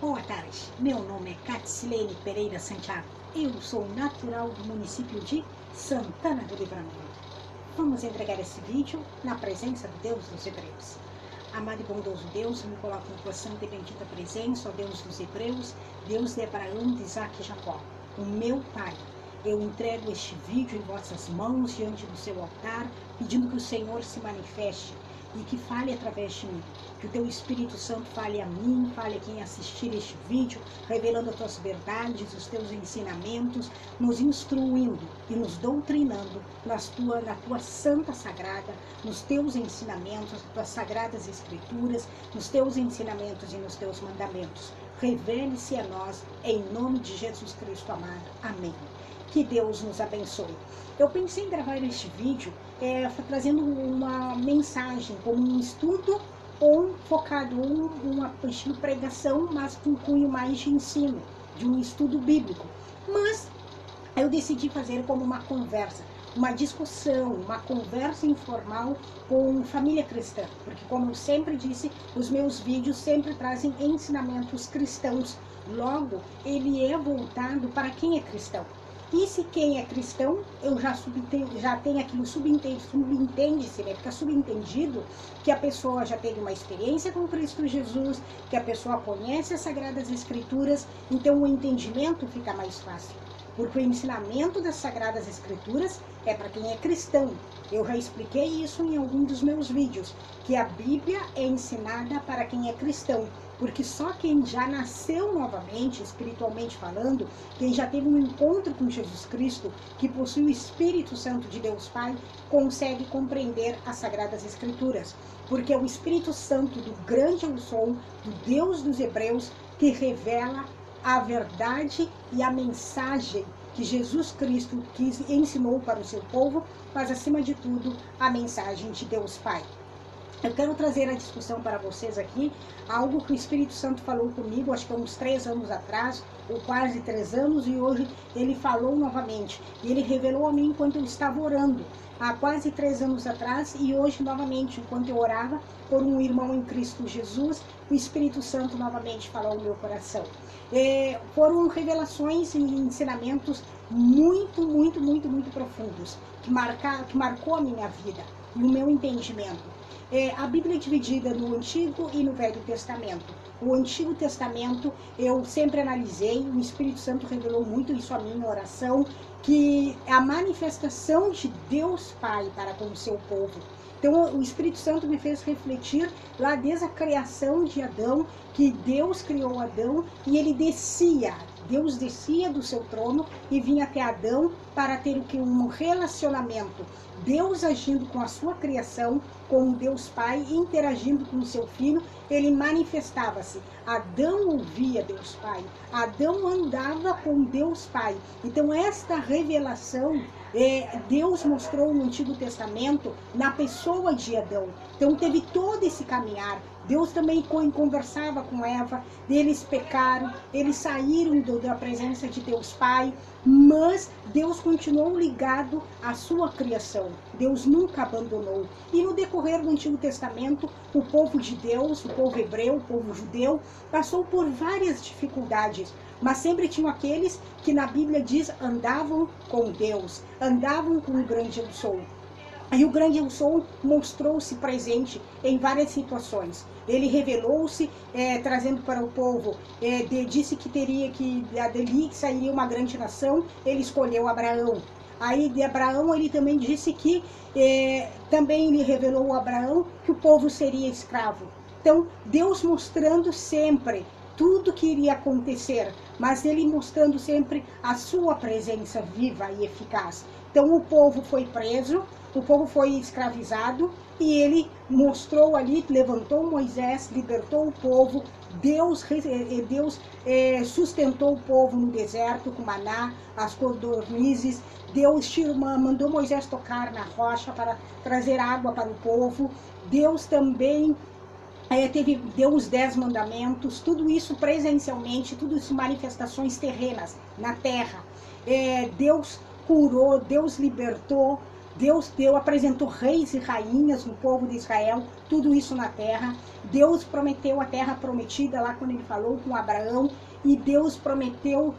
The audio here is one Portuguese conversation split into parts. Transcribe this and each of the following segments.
Boa tarde, meu nome é Catilene Pereira Santiago. Eu sou natural do município de Santana do Livramento. Vamos entregar esse vídeo na presença do Deus dos Hebreus. Amado e bondoso Deus, me coloco em tua santa e bendita presença, ó Deus dos Hebreus, Deus de Abraão, de Isaac e Jacó, o meu Pai. Eu entrego este vídeo em vossas mãos, diante do seu altar, pedindo que o Senhor se manifeste e que fale através de mim. Que o teu Espírito Santo fale a mim, fale a quem assistir este vídeo, revelando as tuas verdades, os teus ensinamentos, nos instruindo e nos doutrinando na tua santa sagrada, nos teus ensinamentos, nas tuas sagradas escrituras, nos teus ensinamentos e nos teus mandamentos. Revele-se a nós, em nome de Jesus Cristo amado. Amém. Que Deus nos abençoe. Eu pensei em gravar este vídeo trazendo uma mensagem, como um estudo ou focado em uma estilo pregação, mas com um cunho mais de ensino, de um estudo bíblico. Mas eu decidi fazer como uma conversa, uma discussão, uma conversa informal com família cristã, porque, como eu sempre disse, os meus vídeos sempre trazem ensinamentos cristãos. Logo, ele é voltado para quem é cristão. E se quem é cristão, eu já tem aquilo subentende-se, né? Fica subentendido que a pessoa já teve uma experiência com Cristo Jesus, que a pessoa conhece as Sagradas Escrituras, então o entendimento fica mais fácil. Porque o ensinamento das Sagradas Escrituras é para quem é cristão. Eu já expliquei isso em algum dos meus vídeos, que a Bíblia é ensinada para quem é cristão. Porque só quem já nasceu novamente, espiritualmente falando, quem já teve um encontro com Jesus Cristo, que possui o Espírito Santo de Deus Pai, consegue compreender as Sagradas Escrituras. Porque é o Espírito Santo do grande eu sou, do Deus dos Hebreus, que revela a verdade e a mensagem que Jesus Cristo ensinou para o seu povo, mas acima de tudo, a mensagem de Deus Pai. Eu quero trazer a discussão para vocês aqui, algo que o Espírito Santo falou comigo, acho que há uns 3 anos atrás, ou quase 3 anos, e hoje ele falou novamente. E ele revelou a mim enquanto eu estava orando, há quase 3 anos atrás, e hoje novamente, enquanto eu orava por um irmão em Cristo Jesus, o Espírito Santo novamente falou no meu coração. Foram revelações e ensinamentos muito profundos, que marcou a minha vida e o meu entendimento. A Bíblia é dividida no Antigo e no Velho Testamento. O Antigo Testamento eu sempre analisei, o Espírito Santo revelou muito isso a mim na oração, que a manifestação de Deus Pai para com o seu povo. Então o Espírito Santo me fez refletir lá desde a criação de Adão, que Deus criou Adão e ele descia. Deus descia do seu trono e vinha até Adão para ter o que? Um relacionamento. Deus agindo com a sua criação, com o Deus Pai, interagindo com o seu filho, ele manifestava-se. Adão ouvia Deus Pai, Adão andava com Deus Pai. Então esta revelação, Deus mostrou no Antigo Testamento na pessoa de Adão. Então teve todo esse caminhar. Deus também conversava com Eva, eles pecaram, eles saíram da presença de Deus Pai, mas Deus continuou ligado à sua criação. Deus nunca abandonou. E no decorrer do Antigo Testamento, o povo de Deus, o povo hebreu, o povo judeu, passou por várias dificuldades, mas sempre tinham aqueles que na Bíblia diz andavam com Deus, andavam com o grande eu sou. E o grande eu sou mostrou-se presente em várias situações. Ele revelou-se, trazendo para o povo, disse que dali sairia uma grande nação, ele escolheu Abraão. Aí de Abraão ele também disse que, também ele revelou a Abraão que o povo seria escravo. Então Deus mostrando sempre tudo que iria acontecer, mas ele mostrando sempre a sua presença viva e eficaz. Então o povo foi preso, o povo foi escravizado e ele mostrou ali, levantou Moisés, libertou o povo. Deus sustentou o povo no deserto com maná, as codornizes. Deus mandou Moisés tocar na rocha para trazer água para o povo. Deus também deu os 10 mandamentos, tudo isso presencialmente, tudo isso manifestações terrenas na terra. Deus curou, Deus libertou, Deus apresentou reis e rainhas no povo de Israel, tudo isso na terra. Deus prometeu a terra prometida lá quando ele falou com Abraão, e Deus prometeu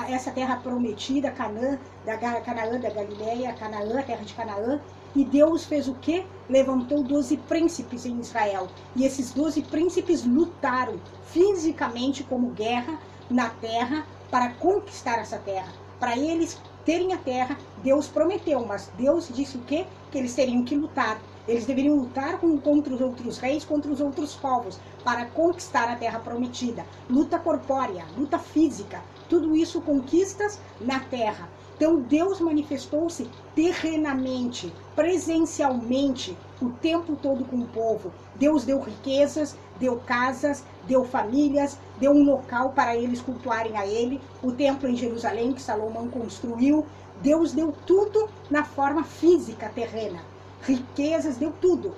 essa terra prometida, Canaã da Galileia, Canaã, a terra de Canaã. E Deus fez o quê? Levantou 12 príncipes em Israel. E esses 12 príncipes lutaram fisicamente como guerra na terra para conquistar essa terra. Para eles terem a terra, Deus prometeu, mas Deus disse o quê? Que eles teriam que lutar. Eles deveriam lutar contra os outros reis, contra os outros povos, para conquistar a terra prometida. Luta corpórea, luta física, tudo isso conquistas na terra. Então Deus manifestou-se terrenamente, presencialmente, o tempo todo com o povo. Deus deu riquezas, deu casas, deu famílias, deu um local para eles cultuarem a ele, o templo em Jerusalém que Salomão construiu. Deus deu tudo na forma física terrena, riquezas, deu tudo.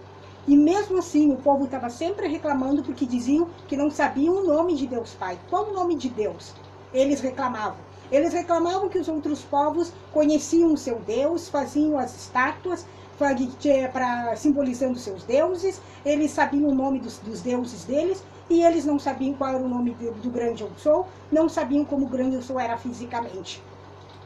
E mesmo assim o povo estava sempre reclamando porque diziam que não sabiam o nome de Deus Pai. Qual o nome de Deus? Eles reclamavam. Eles reclamavam que os outros povos conheciam o seu Deus, faziam as estátuas para simbolizando seus deuses, eles sabiam o nome dos deuses deles, e eles não sabiam qual era o nome do grande eu sou, não sabiam como o grande eu sou era fisicamente.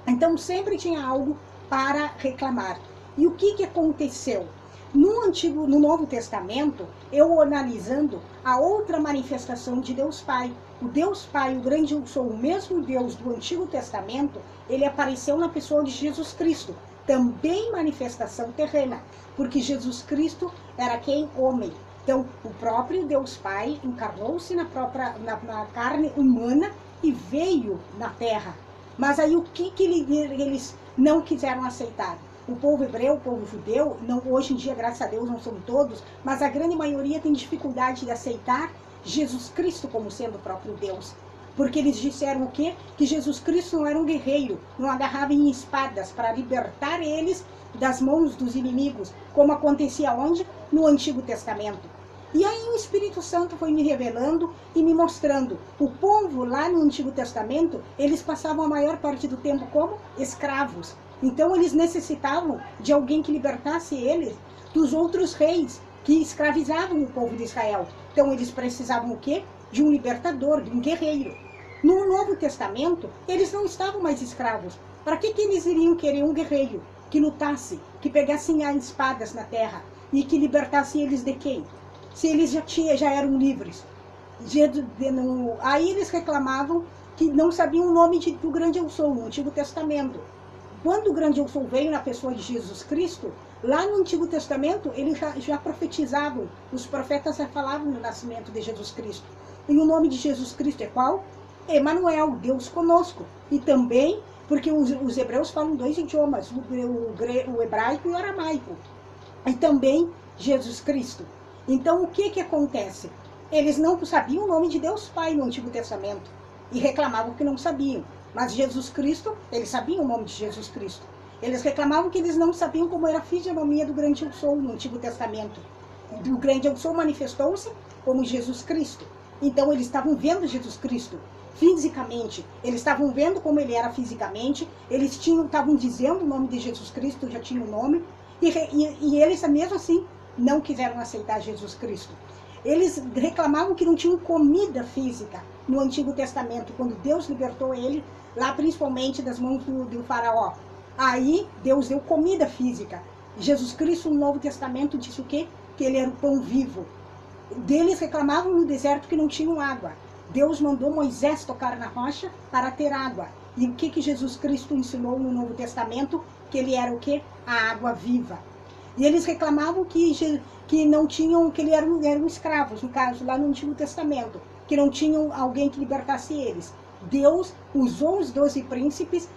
Então sempre tinha algo para reclamar. E o que aconteceu? No Novo Testamento, eu analisando a outra manifestação de Deus Pai. O Deus Pai, o grande eu sou, o mesmo Deus do Antigo Testamento, ele apareceu na pessoa de Jesus Cristo. Também manifestação terrena, porque Jesus Cristo era quem? Homem. Então, o próprio Deus Pai encarnou-se na carne humana e veio na terra. Mas aí o que eles não quiseram aceitar? O povo hebreu, o povo judeu, não, hoje em dia, graças a Deus, não são todos, mas a grande maioria tem dificuldade de aceitar Jesus Cristo como sendo o próprio Deus. Porque eles disseram o quê? Que Jesus Cristo não era um guerreiro, não agarrava em espadas para libertar eles das mãos dos inimigos, como acontecia onde? No Antigo Testamento. E aí o Espírito Santo foi me revelando e me mostrando. O povo lá no Antigo Testamento, eles passavam a maior parte do tempo como escravos. Então eles necessitavam de alguém que libertasse eles dos outros reis que escravizavam o povo de Israel. Então eles precisavam o quê? De um libertador, de um guerreiro. No Novo Testamento, eles não estavam mais escravos. Para que eles iriam querer um guerreiro que lutasse, que pegasse as espadas na terra e que libertasse eles de quem? Se eles já eram livres. Aí eles reclamavam que não sabiam o nome do grande eu sou, no Antigo Testamento. Quando o grande eu sou veio na pessoa de Jesus Cristo, lá no Antigo Testamento, eles já profetizavam, os profetas já falavam no nascimento de Jesus Cristo. E o nome de Jesus Cristo é qual? Emanuel, Deus conosco. E também, porque os hebreus falam 2 idiomas, o hebraico e o aramaico. E também Jesus Cristo. Então, o que acontece? Eles não sabiam o nome de Deus Pai no Antigo Testamento. E reclamavam que não sabiam. Mas Jesus Cristo, eles sabiam o nome de Jesus Cristo. Eles reclamavam que eles não sabiam como era a fisionomia do grande eu sou no Antigo Testamento. O grande eu sou manifestou-se como Jesus Cristo. Então eles estavam vendo Jesus Cristo fisicamente. Eles estavam vendo como ele era fisicamente. Eles estavam dizendo o nome de Jesus Cristo, já tinha o nome. E eles mesmo assim não quiseram aceitar Jesus Cristo. Eles reclamavam que não tinham comida física no Antigo Testamento, quando Deus libertou ele, lá principalmente das mãos do faraó. Aí Deus deu comida física. Jesus Cristo no Novo Testamento disse o quê? Que ele era o pão vivo. Deles reclamavam no deserto que não tinham água. Deus mandou Moisés tocar na rocha para ter água. E o que Jesus Cristo ensinou no Novo Testamento? Que ele era o quê? A água viva. E eles reclamavam que não tinham, que eles eram escravos, no caso, lá no Antigo Testamento, que não tinham alguém que libertasse eles. Deus usou os 12 príncipes,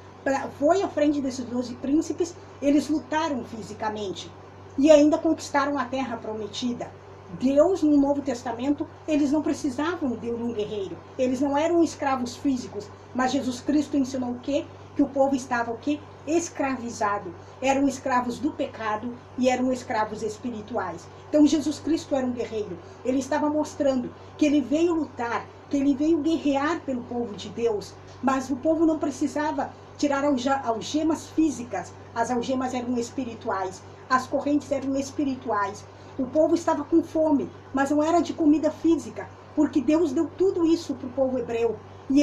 foi à frente desses 12 príncipes, eles lutaram fisicamente e ainda conquistaram a terra prometida. Deus, no Novo Testamento, eles não precisavam de um guerreiro, eles não eram escravos físicos, mas Jesus Cristo ensinou o quê? Que o povo estava o quê? Escravizado. Eram escravos do pecado e eram escravos espirituais. Então Jesus Cristo era um guerreiro. Ele estava mostrando que ele veio lutar, que ele veio guerrear pelo povo de Deus, mas o povo não precisava tirar algemas físicas as algemas eram espirituais, as correntes eram espirituais. O povo estava com fome, mas não era de comida física, porque Deus deu tudo isso para o povo hebreu.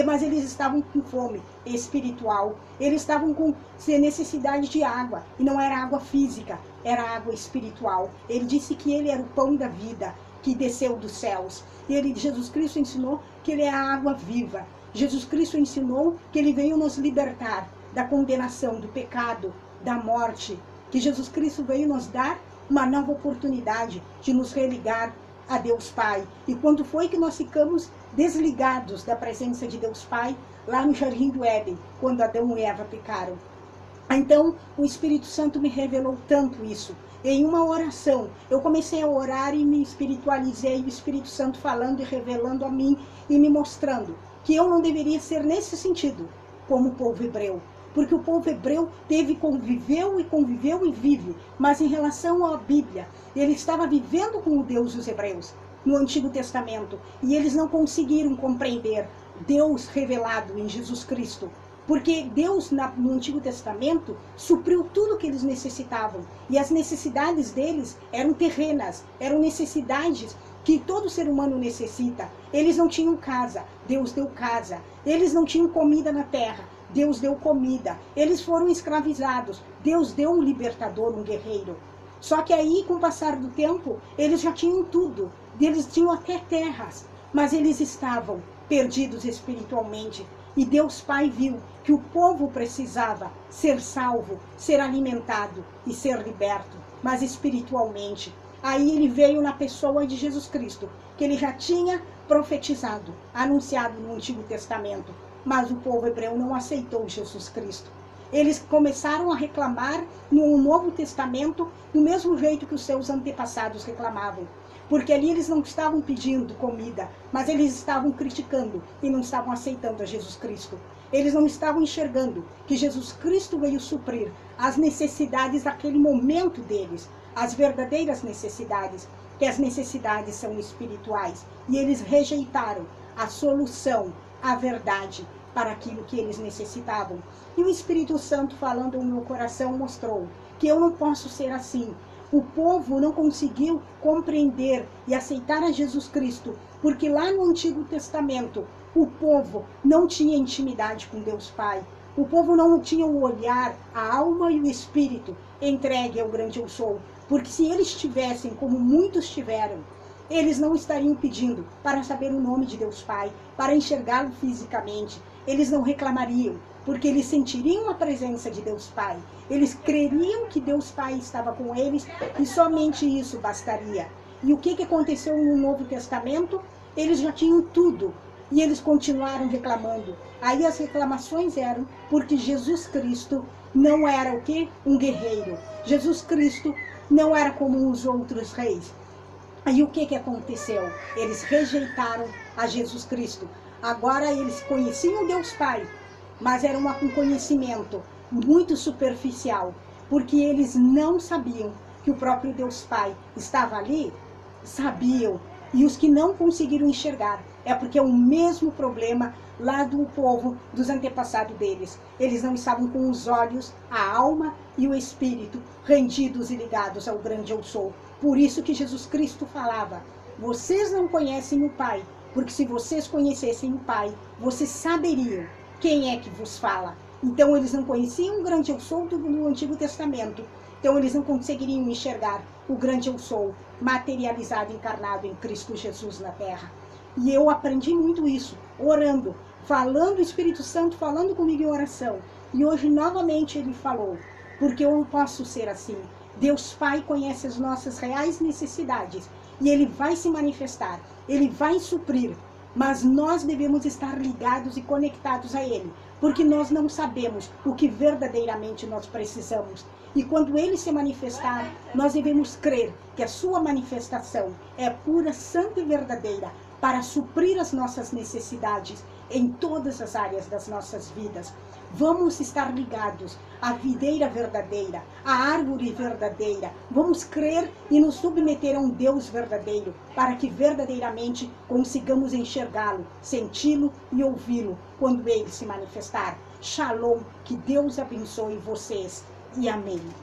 Mas eles estavam com fome espiritual, eles estavam com necessidade de água, e não era água física, era água espiritual. Ele disse que ele era o pão da vida, que desceu dos céus. Jesus Cristo ensinou que ele é a água viva. Jesus Cristo ensinou que ele veio nos libertar da condenação, do pecado, da morte, que Jesus Cristo veio nos dar uma nova oportunidade de nos religar a Deus Pai. E quando foi que nós ficamos desligados da presença de Deus Pai? Lá no Jardim do Éden, quando Adão e Eva pecaram. Então, o Espírito Santo me revelou tanto isso. Em uma oração, eu comecei a orar e me espiritualizei, o Espírito Santo falando e revelando a mim e me mostrando que eu não deveria ser nesse sentido, como o povo hebreu. Porque o povo hebreu conviveu e vive. Mas em relação à Bíblia, ele estava vivendo com o Deus dos hebreus no Antigo Testamento. E eles não conseguiram compreender Deus revelado em Jesus Cristo. Porque Deus, no Antigo Testamento, supriu tudo o que eles necessitavam. E as necessidades deles eram terrenas, eram necessidades que todo ser humano necessita. Eles não tinham casa, Deus deu casa. Eles não tinham comida na terra, Deus deu comida. Eles foram escravizados, Deus deu um libertador, um guerreiro. Só que aí, com o passar do tempo, eles já tinham tudo. Eles tinham até terras, mas eles estavam perdidos espiritualmente. E Deus Pai viu que o povo precisava ser salvo, ser alimentado e ser liberto, mas espiritualmente. Aí ele veio na pessoa de Jesus Cristo, que ele já tinha profetizado, anunciado no Antigo Testamento. Mas o povo hebreu não aceitou Jesus Cristo. Eles começaram a reclamar no Novo Testamento do mesmo jeito que os seus antepassados reclamavam. Porque ali eles não estavam pedindo comida, mas eles estavam criticando e não estavam aceitando a Jesus Cristo. Eles não estavam enxergando que Jesus Cristo veio suprir as necessidades daquele momento deles, as verdadeiras necessidades, que as necessidades são espirituais. E eles rejeitaram a solução, a verdade, para aquilo que eles necessitavam. E o Espírito Santo, falando no meu coração, mostrou que eu não posso ser assim. O povo não conseguiu compreender e aceitar a Jesus Cristo, porque lá no Antigo Testamento, o povo não tinha intimidade com Deus Pai. O povo não tinha o olhar, a alma e o espírito entregue ao grande eu sou. Porque se eles tivessem, como muitos tiveram, eles não estariam pedindo para saber o nome de Deus Pai, para enxergá-lo fisicamente. Eles não reclamariam, porque eles sentiriam a presença de Deus Pai. Eles creriam que Deus Pai estava com eles e somente isso bastaria. E o que aconteceu no Novo Testamento? Eles já tinham tudo e eles continuaram reclamando. Aí as reclamações eram porque Jesus Cristo não era o quê? Um guerreiro. Jesus Cristo não era como os outros reis. Aí o que aconteceu? Eles rejeitaram a Jesus Cristo. Agora eles conheciam Deus Pai, mas era um conhecimento muito superficial, porque eles não sabiam que o próprio Deus Pai estava ali. Sabiam, e os que não conseguiram enxergar, é porque é o mesmo problema lá do povo, dos antepassados deles. Eles não estavam com os olhos, a alma e o espírito rendidos e ligados ao grande eu sou. Por isso que Jesus Cristo falava, vocês não conhecem o Pai, porque se vocês conhecessem o Pai, vocês saberiam quem é que vos fala. Então eles não conheciam o grande eu sou no Antigo Testamento. Então eles não conseguiriam enxergar o grande eu sou materializado, encarnado em Cristo Jesus na terra. E eu aprendi muito isso, orando, falando o Espírito Santo, falando comigo em oração. E hoje novamente ele falou, porque eu não posso ser assim. Deus Pai conhece as nossas reais necessidades e ele vai se manifestar, ele vai suprir. Mas nós devemos estar ligados e conectados a ele, porque nós não sabemos o que verdadeiramente nós precisamos. E quando ele se manifestar, nós devemos crer que a sua manifestação é pura, santa e verdadeira para suprir as nossas necessidades em todas as áreas das nossas vidas. Vamos estar ligados à videira verdadeira, à árvore verdadeira. Vamos crer e nos submeter a um Deus verdadeiro, para que verdadeiramente consigamos enxergá-lo, senti-lo e ouvi-lo quando ele se manifestar. Shalom, que Deus abençoe vocês. e amém.